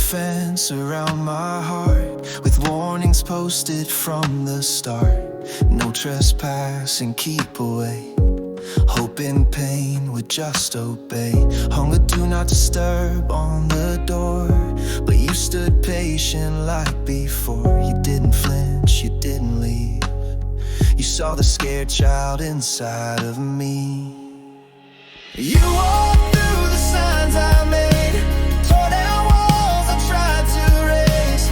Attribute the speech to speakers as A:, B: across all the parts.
A: fence around my heart, with warnings posted from the start. No trespassing, keep away. Hoping pain would just obey. Hung a do not disturb on the door, but you stood patient like before. You didn't flinch, you didn't leave. You saw the scared child inside of me. You walked through the signs I made, tore down walls I tried to raise.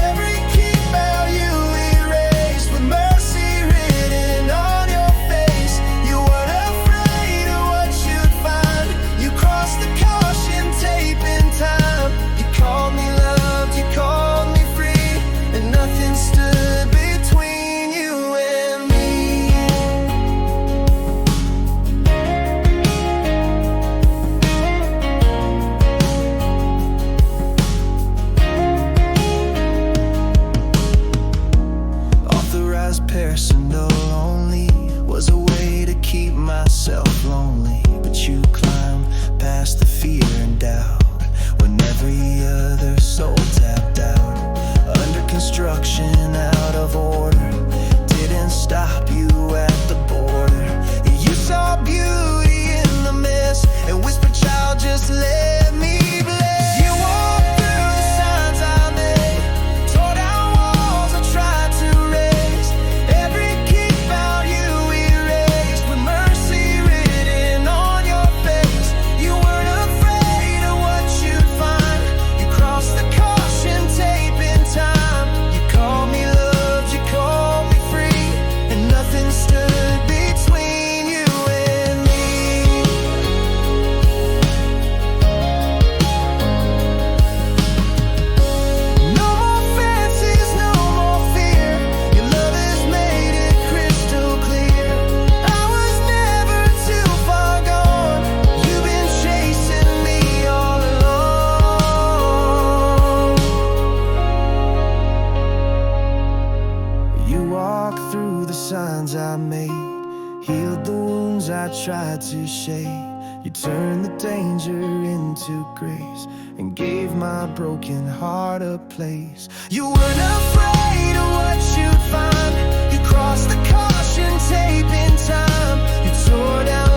A: Every key bell you erased, with mercy written on your face. You weren't afraid of what you'd find. You crossed the caution tape in time. You called me loved, you called me free, and nothing stood between you and me. Personal only was a way to keep myself lonely, but you climbed past the fear and doubt when every other soul tapped out. Under construction, out of order, didn't stop you at the border. You saw beauty in the mess and whispered, child, just let me bless. You walked through the signs I made, tore down walls I tried to raise. Every key found you erased, with mercy written on your face. You weren't afraid of what you'd find. You crossed the caution tape in time. You called me loved, you called me free, and nothing stood between you and me. No more fancies, no more fear. Your love has made it crystal clear. I was never too far gone. You've been chasing me all along. You walked through the signs I made, healed the wounds I tried to shade. You turned the danger into grace and gave my broken heart a place. You weren't afraid of what you'd find. You crossed the caution tape in time. You tore down